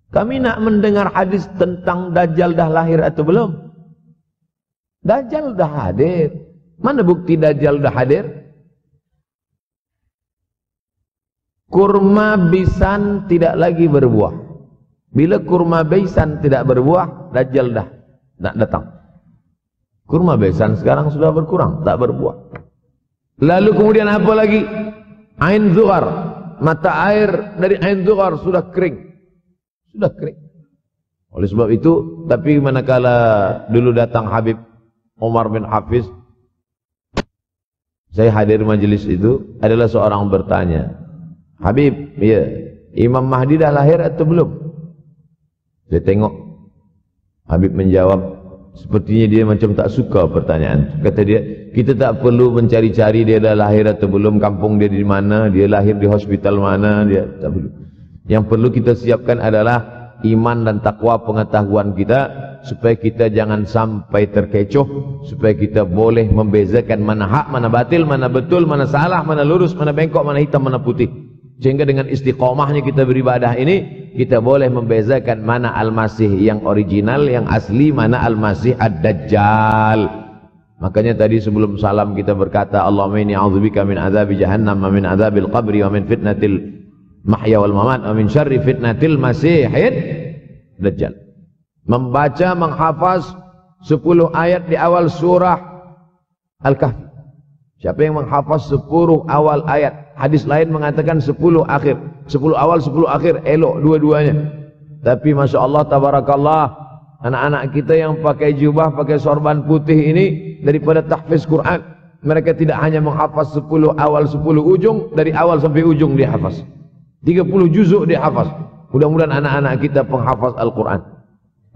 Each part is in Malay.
Kami nak mendengar hadis tentang Dajjal dah lahir atau belum. Dajjal dah hadir. Mana bukti Dajjal dah hadir? Kurma bisan tidak lagi berbuah. Bila kurma bisan tidak berbuah, Dajjal dah nak datang. Kurma bisan sekarang sudah berkurang, tak berbuah. Lalu kemudian apa lagi? Ain Zuhar, mata air dari Ain Zuhar sudah kering. Sudah kering. Oleh sebab itu, tapi manakala dulu datang Habib Umar bin Hafiz, saya hadir majelis itu, adalah seorang bertanya, Habib, ya, Imam Mahdi dah lahir atau belum? Saya tengok Habib menjawab, sepertinya dia macam tak suka pertanyaan. Kata dia, kita tak perlu mencari-cari dia dah lahir atau belum, kampung dia di mana, dia lahir di hospital mana, dia tak perlu. Yang perlu kita siapkan adalah iman dan takwa pengetahuan kita, supaya kita jangan sampai terkecoh, supaya kita boleh membezakan mana hak, mana batil, mana betul, mana salah, mana lurus, mana bengkok, mana hitam, mana putih. Sehingga dengan istiqomahnya kita beribadah ini, kita boleh membezakan mana Al-Masih yang original, yang asli, mana Al-Masih Ad-Dajjal. Makanya tadi sebelum salam kita berkata, Allahumma inni a'udzubika min azabi jahannam, wa min azabil qabri, wa min fitnatil mahya wal mamat, wa min syarri fitnatil masihid Dajjal. Membaca, menghafaz 10 ayat di awal surah Al-Kahfi. Siapa yang menghafaz 10 awal ayat, hadis lain mengatakan 10 akhir, 10 awal 10 akhir, elok dua-duanya. Tapi Masya Allah, tabarakallah, anak-anak kita yang pakai jubah, pakai sorban putih ini, daripada tahfiz Quran, mereka tidak hanya menghafaz 10 awal 10 ujung, dari awal sampai ujung dia hafaz, 30 juzuk dia hafaz. Mudah-mudahan anak-anak kita penghafaz Al-Quran.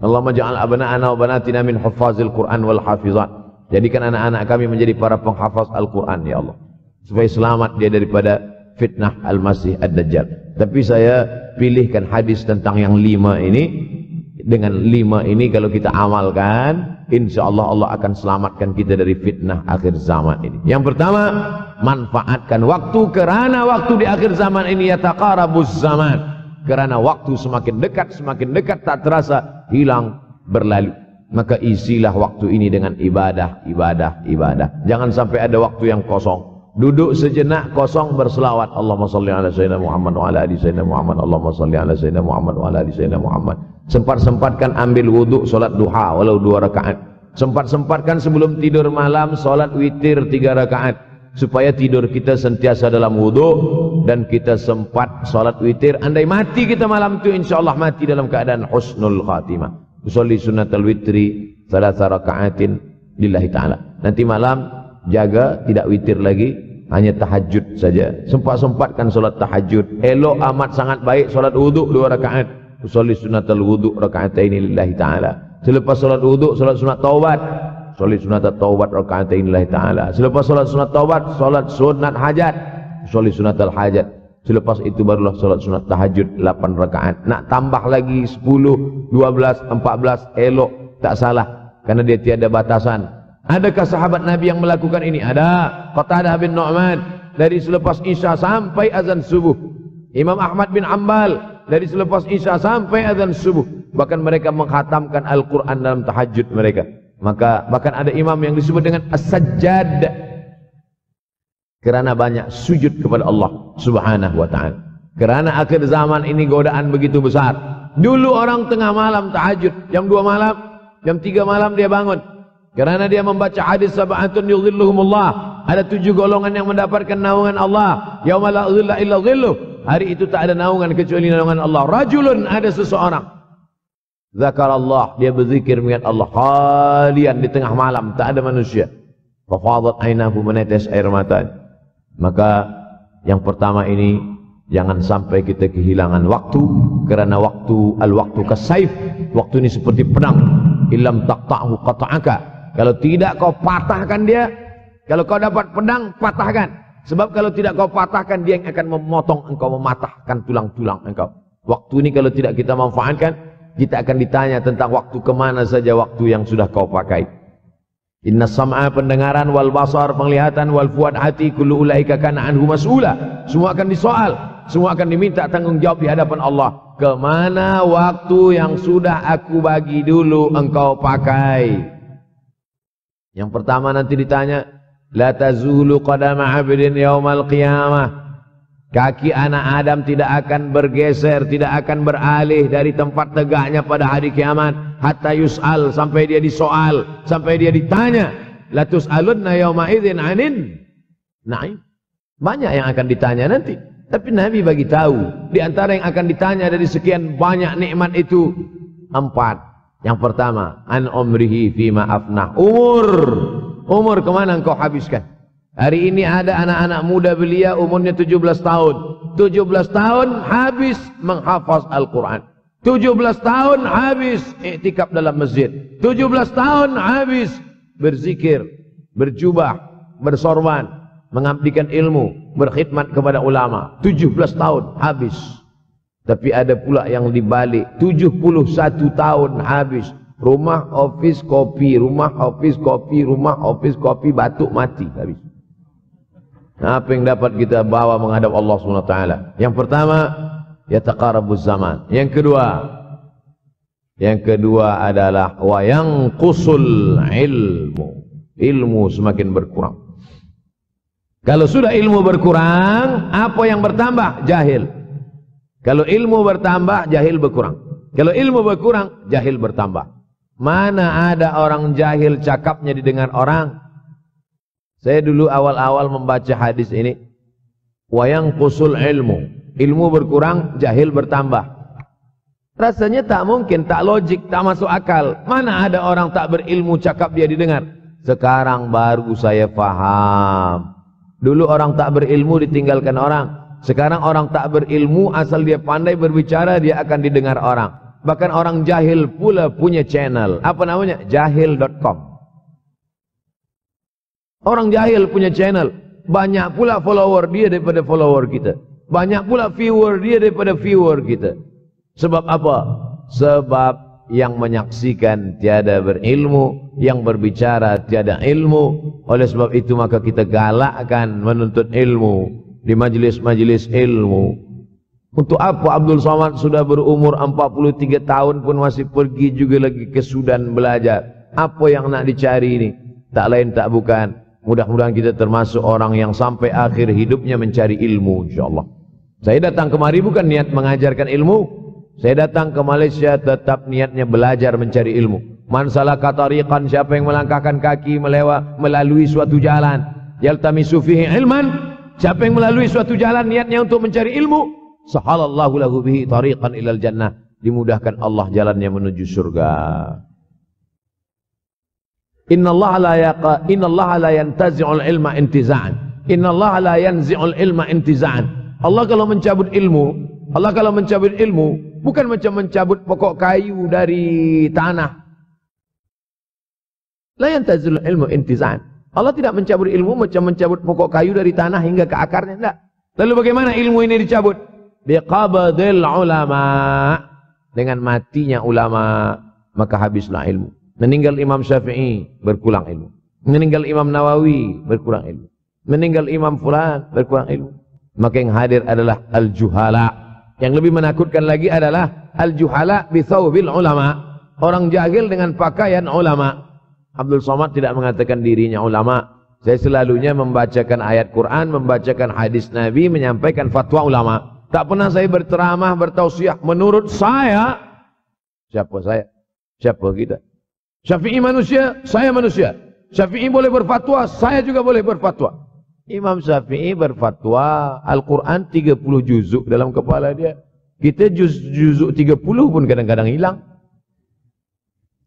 Allahumma ja'al abna'ana wa banatina min huffazil Quran wal hafizat. Jadikan anak-anak kami menjadi para penghafaz Al-Quran, ya Allah, supaya selamat dia daripada fitnah Al-Masih Ad-Dajjal. Tapi saya pilihkan hadis tentang yang 5 ini. Dengan 5 ini kalau kita amalkan, insyaAllah Allah akan selamatkan kita dari fitnah akhir zaman ini. Yang pertama, manfaatkan waktu, kerana waktu di akhir zaman ini yataqarabuz zaman. Kerana waktu semakin dekat tak terasa, hilang, berlalu. Maka isilah waktu ini dengan ibadah, ibadah, ibadah. Jangan sampai ada waktu yang kosong. Duduk sejenak kosong berselawat. Allahumma salli ala sayyidina Muhammad wa ala ali sayyidina Muhammad. Allahumma salli ala sayyidina Muhammad wa ala ali sayyidina Muhammad. Sempat-sempatkan ambil wudhu, solat duha walau 2 rakaat. Sempat-sempatkan sebelum tidur malam solat witir 3 rakaat, supaya tidur kita sentiasa dalam wudhu dan kita sempat solat witir. Andai mati kita malam itu, insyaallah mati dalam keadaan husnul khatimah. Usolli sunnatal witri 3 rakaatin lillahi ta'ala. Nanti malam jaga tidak witir lagi, hanya tahajud saja. Sempat-sempatkan solat tahajud. Elok amat sangat baik solat wudhu 2 rakaat. Usolli sunnatal wudhu raka'ataini lillahi ta'ala. Selepas solat wudhu, solat sunat taubat. Usolli sunnatat taubat raka'ataini lillahi ta'ala. Selepas solat sunat taubat, solat sunat hajat. Usolli sunnatal hajat. Selepas itu barulah solat sunat tahajud 8 rakaat. Nak tambah lagi 10, 12, 14, elok, tak salah, karena dia tiada batasan. Adakah sahabat Nabi yang melakukan ini? Ada. Qatadah bin Nu'man, dari selepas Isya sampai azan subuh. Imam Ahmad bin Ambal, dari selepas Isya sampai azan subuh. Bahkan mereka menghatamkan Al-Quran dalam tahajud mereka. Maka bahkan ada imam yang disebut dengan As-Sajjad, kerana banyak sujud kepada Allah Subhanahu wa ta'ala. Kerana akhir zaman ini godaan begitu besar. Dulu orang tengah malam tahajud, jam 2 malam, jam 3 malam dia bangun, kerana dia membaca hadis sab'atun yudhilluhumullah. Ada 7 golongan yang mendapatkan naungan Allah. Yauma la dhilla illa dhilluh. Hari itu tak ada naungan kecuali naungan Allah. Rajulun, ada seseorang, zakarallah, dia berzikir mengingat Allah, khalian, di tengah malam, tak ada manusia. Fafadat ainahu, menetes air mata. Maka yang pertama ini, jangan sampai kita kehilangan waktu, kerana waktu, al-waktu kasaif, waktu ini seperti pedang. Illam taqta'hu qata'aka. Kalau tidak kau patahkan dia, kalau kau dapat pedang, patahkan. Sebab kalau tidak kau patahkan, dia yang akan memotong engkau, mematahkan tulang-tulang engkau. Waktu ini kalau tidak kita manfaatkan, kita akan ditanya tentang waktu, kemana saja waktu yang sudah kau pakai. Inna sam'a, pendengaran, wal basar, penglihatan, wal fuad, hati, kullu ulaika kana anhu mas'ula. Semua akan disoal, semua akan diminta tanggung jawab di hadapan Allah. kemana waktu yang sudah aku bagi dulu engkau pakai? Yang pertama nanti ditanya, la tazulu qadama 'abdin yaumal qiyamah. Kaki anak Adam tidak akan bergeser, tidak akan beralih dari tempat tegaknya pada hari kiamat hatta yus'al, sampai dia disoal, sampai dia ditanya. La tus'alunna yauma idzin 'anin na'im. Banyak yang akan ditanya nanti. Tapi Nabi bagi tahu, di antara yang akan ditanya dari sekian banyak nikmat itu 4. Yang pertama, an umrihi fima afnah. Umur kemana engkau habiskan? Hari ini ada anak-anak muda belia umurnya 17 tahun. 17 tahun habis menghafaz Al-Quran. 17 tahun habis iktikaf dalam masjid. 17 tahun habis berzikir, berjubah, bersorban, mengabdikan ilmu, berkhidmat kepada ulama. 17 tahun habis. Tapi ada pula yang dibalik, 71 tahun habis. Rumah, office, kopi, rumah, office, kopi, rumah, office, kopi, batuk, mati habis. Apa yang dapat kita bawa menghadap Allah SWT? Yang pertama, yataqarabuz zaman. Yang kedua adalah wa yanqusul ilmu. Ilmu semakin berkurang. Kalau sudah ilmu berkurang, apa yang bertambah? Jahil. Kalau ilmu bertambah, jahil berkurang. Kalau ilmu berkurang, jahil bertambah. Mana ada orang jahil cakapnya didengar orang? Saya dulu awal-awal membaca hadis ini, wa yanqusul ilmu. Ilmu berkurang, jahil bertambah. Rasanya tak mungkin, tak logik, tak masuk akal. Mana ada orang tak berilmu cakap dia didengar? Sekarang baru saya faham. Dulu orang tak berilmu ditinggalkan orang. Sekarang orang tak berilmu asal dia pandai berbicara, dia akan didengar orang. Bahkan orang jahil pula punya channel. Apa namanya? Jahil.com. Orang jahil punya channel. Banyak pula follower dia daripada follower kita. Banyak pula viewer dia daripada viewer kita. Sebab apa? Sebab yang menyaksikan tiada berilmu, yang berbicara tiada ilmu. Oleh sebab itu maka kita galakkan menuntut ilmu di majlis-majlis ilmu. Untuk apa Abdul Somad sudah berumur 43 tahun pun masih pergi juga lagi ke Sudan belajar? Apa yang nak dicari ini? Tak lain tak bukan, mudah-mudahan kita termasuk orang yang sampai akhir hidupnya mencari ilmu, insyaAllah. Saya datang kemari bukan niat mengajarkan ilmu. Saya datang ke Malaysia tetap niatnya belajar mencari ilmu. Man salaka tariqan, siapa yang melangkahkan kaki melalui suatu jalan, yaltamisu fihi ilman, siapa yang melalui suatu jalan niatnya untuk mencari ilmu, sahalallahu lahu bihi tariqan ilal jannah, dimudahkan Allah jalannya menuju surga. Innallaha la yantazi'ul ilma intiza'an. Innallaha la yanzi'ul ilma intiza'an. Allah kalau mencabut ilmu, bukan macam mencabut pokok kayu dari tanah. La yantazi'ul ilmu intiza'an. Allah tidak mencabut ilmu macam mencabut pokok kayu dari tanah hingga ke akarnya, tidak. Lalu bagaimana ilmu ini dicabut? Biqabdil ulama. Dengan matinya ulama, maka habislah ilmu. Meninggal Imam Syafi'i, berkurang ilmu. Meninggal Imam Nawawi, berkurang ilmu. Meninggal Imam Fulan, berkurang ilmu. Maka yang hadir adalah al-juhala. Yang lebih menakutkan lagi adalah al-juhala bithawbil ulama. Orang jahil dengan pakaian ulama. Abdul Somad tidak mengatakan dirinya ulama. Saya selalunya membacakan ayat Quran, membacakan hadis Nabi, menyampaikan fatwa ulama. Tak pernah saya berceramah, bertausiah. Menurut saya, siapa saya? Siapa kita? Syafi'i manusia, saya manusia. Syafi'i boleh berfatwa, saya juga boleh berfatwa. Imam Syafi'i berfatwa, Al-Quran 30 juzuk dalam kepala dia. Kita juzuk 30 pun kadang-kadang hilang.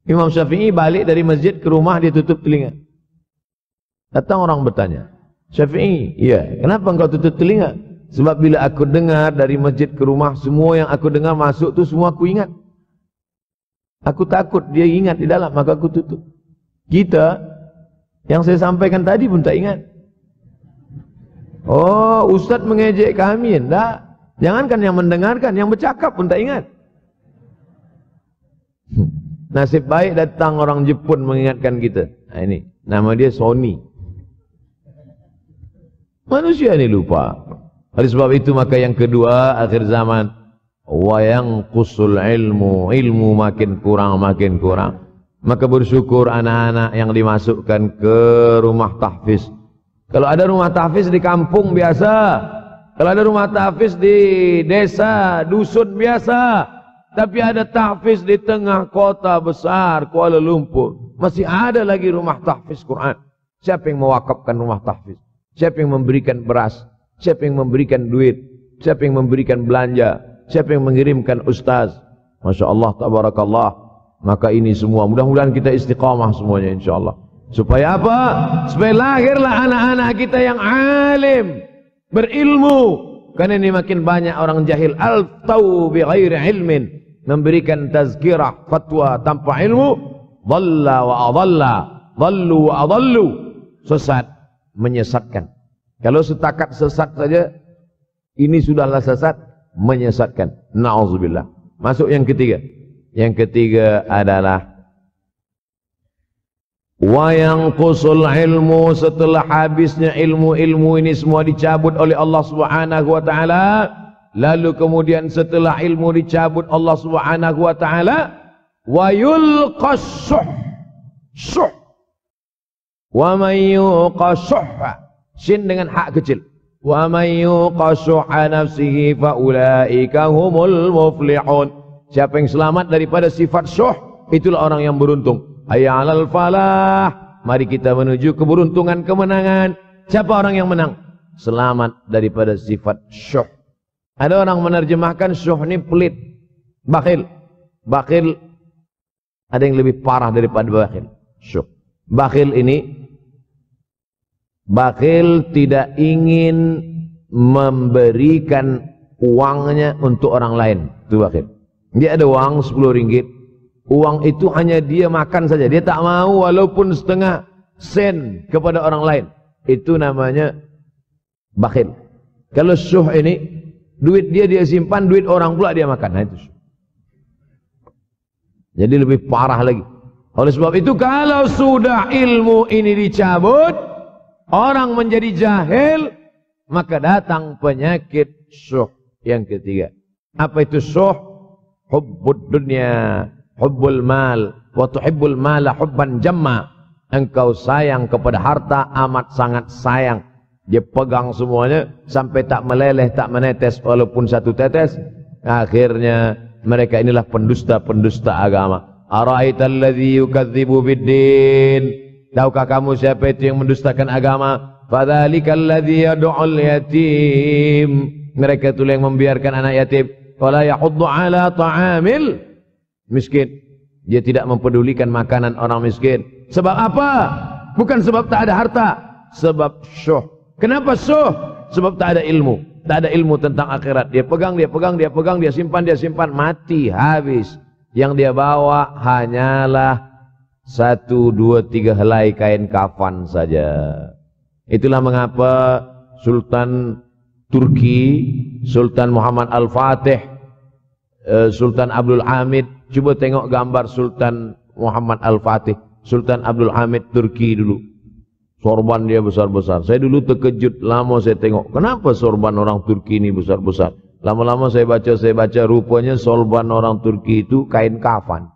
Imam Syafi'i balik dari masjid ke rumah, dia tutup telinga. Datang orang bertanya, Syafi'i, iya, kenapa engkau tutup telinga? Sebab bila aku dengar dari masjid ke rumah, semua yang aku dengar masuk tu semua aku ingat. Aku takut dia ingat di dalam, maka aku tutup. Kita, yang saya sampaikan tadi pun tak ingat. Oh, Ustaz mengejek kami, enggak. Jangankan yang mendengarkan, yang bercakap pun tak ingat. Nasib baik datang orang Jepun mengingatkan kita. Nah, ini, nama dia Sony. Manusia ini lupa. Oleh sebab itu maka yang kedua, akhir zaman, wa yanqusul ilmu, ilmu makin kurang. Maka bersyukur anak-anak yang dimasukkan ke rumah tahfiz. Kalau ada rumah tahfiz di kampung biasa, kalau ada rumah tahfiz di desa, dusun biasa, tapi ada tahfiz di tengah kota besar Kuala Lumpur, masih ada lagi rumah tahfiz Quran. Siapa yang mewakafkan rumah tahfiz? Siapa yang memberikan beras? Siapa yang memberikan duit? Siapa yang memberikan belanja? Siapa yang mengirimkan ustaz? Masya Allah, tabarakallah. Maka ini semua, mudah-mudahan kita istiqamah semuanya insyaAllah. Supaya apa? Supaya lahirlah anak-anak kita yang alim, berilmu. Karena ini makin banyak orang jahil. Al-taw bi ghairi ilmin, memberikan tazkirah, fatwa tanpa ilmu. Dhalla wa adalla, dhallu wa adallu, sesat, menyesatkan. Kalau setakat sesat saja, ini sudahlah sesat, menyesatkan. Na'udzubillah. Masuk yang ketiga. Yang ketiga adalah wa yanqusul ilmu, setelah habisnya ilmu-ilmu ini semua dicabut oleh Allah Subhanahu wa taala, lalu kemudian setelah ilmu dicabut Allah Subhanahu wa taala, wa yulqas syuh, wa man yuqa syuhha, sin dengan hak kecil, wa man yuqa syuhha nafsihi fa ulaika humul muflihun. Siapa yang selamat daripada sifat syuh, itulah orang yang beruntung. Hayya 'alal falah, mari kita menuju keberuntungan, kemenangan. Siapa orang yang menang? Selamat daripada sifat syuh. Ada orang menerjemahkan syuh ini pelit, bakhil. Bakhil ada yang lebih parah daripada bakhil. Syuh. Bakhil ini, bakhil tidak ingin memberikan uangnya untuk orang lain. Itu bakhil. Dia ada uang 10 ringgit. Uang itu hanya dia makan saja. Dia tak mau walaupun setengah sen kepada orang lain. Itu namanya bakhil. Kalau syuh ini, duit dia simpan, duit orang pula dia makan. Nah, itu syuh. Jadi lebih parah lagi. Oleh sebab itu, kalau sudah ilmu ini dicabut, orang menjadi jahil, maka datang penyakit syuh yang ketiga. Apa itu syuh? Hubbud dunya, hubbul mal, wa tuhibbul mala hubban jamma. Engkau sayang kepada harta, amat sangat sayang. Dia pegang semuanya sampai tak meleleh, tak menetes walaupun satu tetes. Akhirnya mereka inilah pendusta-pendusta agama. Ara'aital ladzi yukadzibu biddin, tahukah kamu siapa itu yang mendustakan agama? Fadzalikal ladzi yad'ul yatim, mereka itu yang membiarkan anak yatim. Wala yahuddu ala ta'amil miskin, dia tidak mempedulikan makanan orang miskin. Sebab apa? Bukan sebab tak ada harta, sebab syuh. Kenapa syuh? Sebab tak ada ilmu. Tak ada ilmu tentang akhirat. Dia pegang, dia simpan, mati, habis. Yang dia bawa hanyalah 1, 2, 3 helai kain kafan saja. Itulah mengapa Sultan Turki, Sultan Muhammad Al-Fatih, Sultan Abdul Hamid. Coba tengok gambar Sultan Muhammad Al-Fatih, Sultan Abdul Hamid Turki dulu. Sorban dia besar-besar. Saya dulu terkejut, lama saya tengok, kenapa sorban orang Turki ini besar-besar? Lama-lama saya baca, rupanya sorban orang Turki itu kain kafan.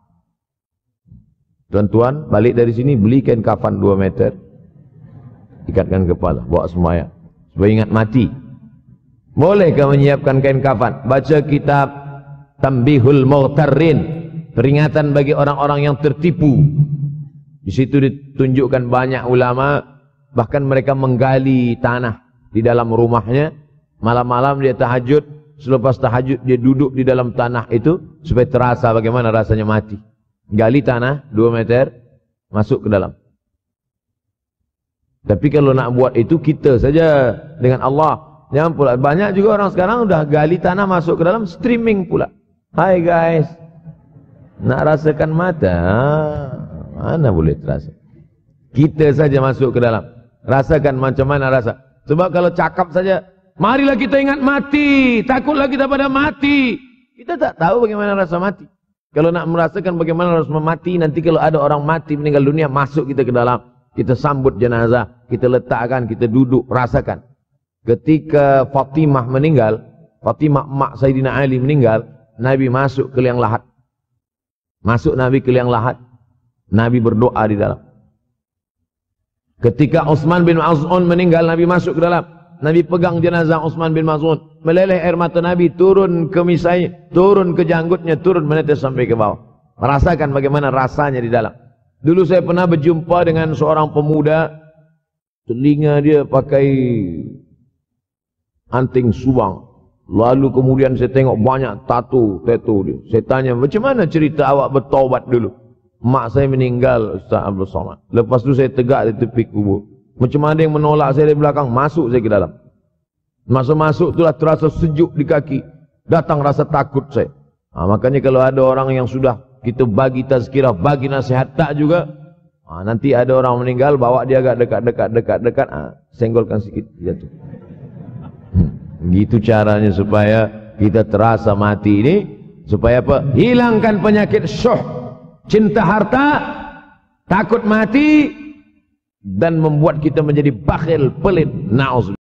Tuan-tuan, balik dari sini beli kain kafan 2 meter, ikatkan kepala, bawa sembahyang, supaya ingat mati. Bolehkah menyiapkan kain kafan? Baca kitab Tambihul Mughtarrin, peringatan bagi orang-orang yang tertipu. Di situ ditunjukkan banyak ulama, bahkan mereka menggali tanah di dalam rumahnya. Malam-malam dia tahajud, selepas tahajud dia duduk di dalam tanah itu supaya terasa bagaimana rasanya mati. Gali tanah 2 meter, masuk ke dalam. Tapi kalau nak buat itu kita saja dengan Allah. Jangan pula, banyak juga orang sekarang udah gali tanah masuk ke dalam, streaming pula. Hai guys, nak rasakan mata? Mana boleh terasa? Kita saja masuk ke dalam, rasakan macam mana rasa. Sebab kalau cakap saja, marilah kita ingat mati, takutlah kita pada mati. Kita tak tahu bagaimana rasa mati. Kalau nak merasakan bagaimana rasa mati, nanti kalau ada orang mati meninggal dunia, masuk kita ke dalam, kita sambut jenazah, kita letakkan, kita duduk, rasakan. Ketika Fatimah meninggal, Fatimah emak Sayyidina Ali meninggal, Nabi masuk ke liang lahat. Masuk Nabi ke liang lahat. Nabi berdoa di dalam. Ketika Utsman bin Maz'un meninggal, Nabi masuk ke dalam. Nabi pegang jenazah Utsman bin Maz'un. Meleleh air mata Nabi turun ke misai, turun ke janggutnya, turun menetes sampai ke bawah. Merasakan bagaimana rasanya di dalam. Dulu saya pernah berjumpa dengan seorang pemuda, telinga dia pakai anting subang. Lalu kemudian saya tengok banyak tato dia. Saya tanya, macam mana cerita awak bertaubat dulu? Mak saya meninggal, Ustaz Abdul Somad. Lepas tu saya tegak di tepi kubur. Macam ada yang menolak saya dari belakang, masuk saya ke dalam. Masa masuk itulah terasa sejuk di kaki. Datang rasa takut saya. Makanya kalau ada orang yang sudah kita bagi tazkirah, bagi nasihat tak juga, nanti ada orang meninggal, bawa dia agak dekat, senggolkan sikit, jatuh. Gitu caranya supaya kita terasa mati ini, supaya apa? Hilangkan penyakit syuh, cinta harta, takut mati, dan membuat kita menjadi bakhil, pelit. Na'udzubillah.